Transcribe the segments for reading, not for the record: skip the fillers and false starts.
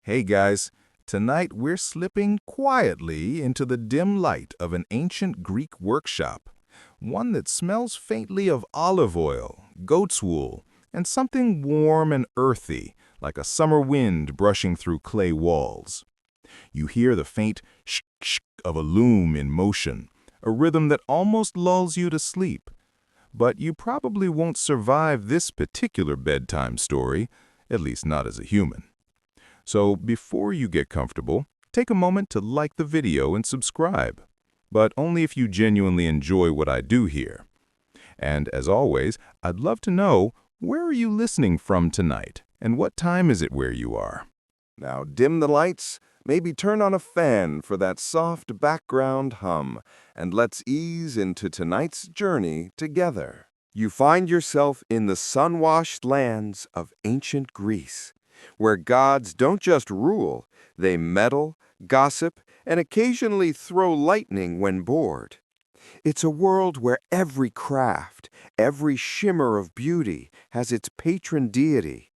Hey guys, tonight we're slipping quietly into the dim light of an ancient Greek workshop, one that smells faintly of olive oil, goat's wool, and something warm and earthy, like a summer wind brushing through clay walls. You hear the faint sh of a loom in motion, a rhythm that almost lulls you to sleep. But you probably won't survive this particular bedtime story, at least not as a human. So before you get comfortable, take a moment to like the video and subscribe, but only if you genuinely enjoy what I do here. And as always, I'd love to know, where are you listening from tonight, and what time is it where you are? Now dim the lights, maybe turn on a fan for that soft background hum, and let's ease into tonight's journey together. You find yourself in the sun-washed lands of ancient Greece, where gods don't just rule, they meddle, gossip, and occasionally throw lightning when bored. It's a world where every craft, every shimmer of beauty has its patron deity.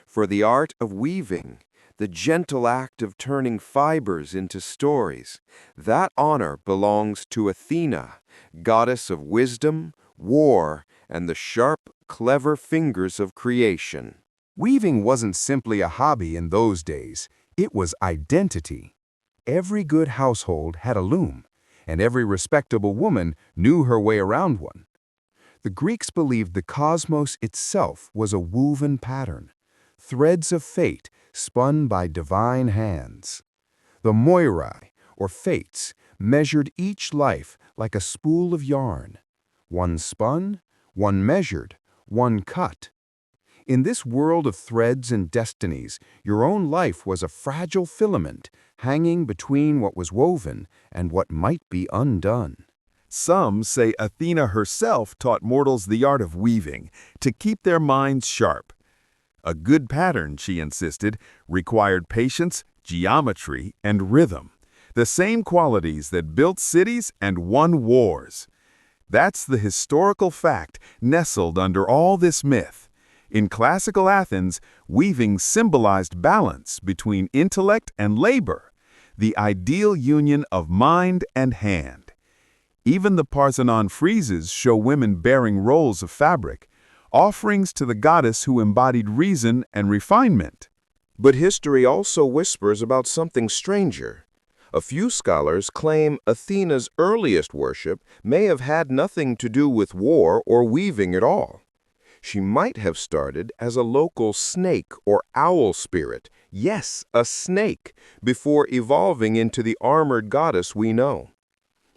For the art of weaving, the gentle act of turning fibers into stories, that honor belongs to Athena, goddess of wisdom, war, and the sharp, clever fingers of creation. Weaving wasn't simply a hobby in those days, it was identity. Every good household had a loom, and every respectable woman knew her way around one. The Greeks believed the cosmos itself was a woven pattern, threads of fate spun by divine hands. The Moirai, or fates, measured each life like a spool of yarn. One spun, one measured, one cut. In this world of threads and destinies, your own life was a fragile filament hanging between what was woven and what might be undone. Some say Athena herself taught mortals the art of weaving to keep their minds sharp. A good pattern, she insisted, required patience, geometry, and rhythm, the same qualities that built cities and won wars. That's the historical fact nestled under all this myth. In classical Athens, weaving symbolized balance between intellect and labor, the ideal union of mind and hand. Even the Parthenon friezes show women bearing rolls of fabric, offerings to the goddess who embodied reason and refinement. But history also whispers about something stranger. A few scholars claim Athena's earliest worship may have had nothing to do with war or weaving at all. She might have started as a local snake or owl spirit, yes, a snake, before evolving into the armored goddess we know.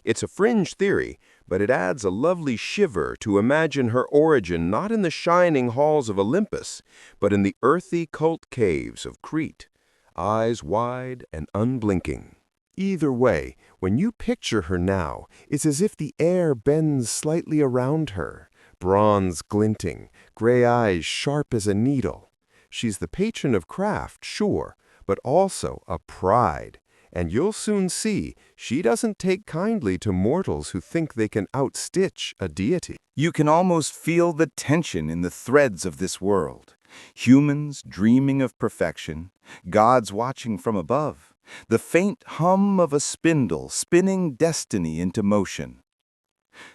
It's a fringe theory, but it adds a lovely shiver to imagine her origin not in the shining halls of Olympus, but in the earthy cult caves of Crete, eyes wide and unblinking. Either way, when you picture her now, it's as if the air bends slightly around her, bronze glinting, gray eyes sharp as a needle. She's the patron of craft, sure, but also a pride. And you'll soon see she doesn't take kindly to mortals who think they can outstitch a deity. You can almost feel the tension in the threads of this world. Humans dreaming of perfection, gods watching from above, the faint hum of a spindle spinning destiny into motion.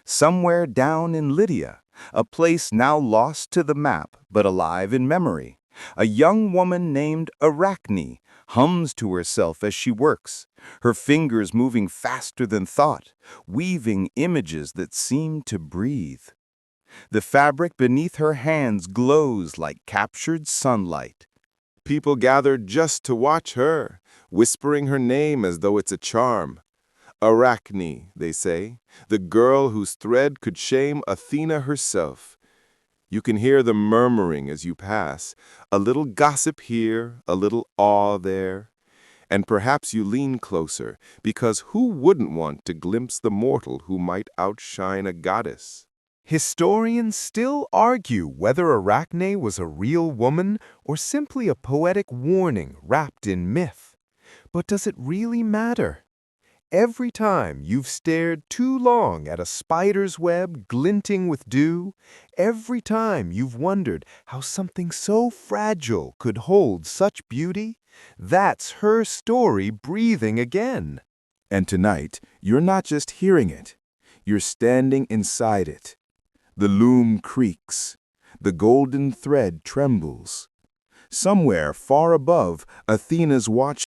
Somewhere down in Lydia, a place now lost to the map but alive in memory, a young woman named Arachne hums to herself as she works, her fingers moving faster than thought, weaving images that seem to breathe. The fabric beneath her hands glows like captured sunlight. People gathered just to watch her, whispering her name as though it's a charm. Arachne, they say, the girl whose thread could shame Athena herself. You can hear them murmuring as you pass, a little gossip here, a little awe there. And perhaps you lean closer, because who wouldn't want to glimpse the mortal who might outshine a goddess? Historians still argue whether Arachne was a real woman or simply a poetic warning wrapped in myth. But does it really matter? Every time you've stared too long at a spider's web glinting with dew, every time you've wondered how something so fragile could hold such beauty, That's her story breathing again. And tonight, you're not just hearing it. You're standing inside it. The loom creaks. The golden thread trembles. Somewhere far above, Athena's watch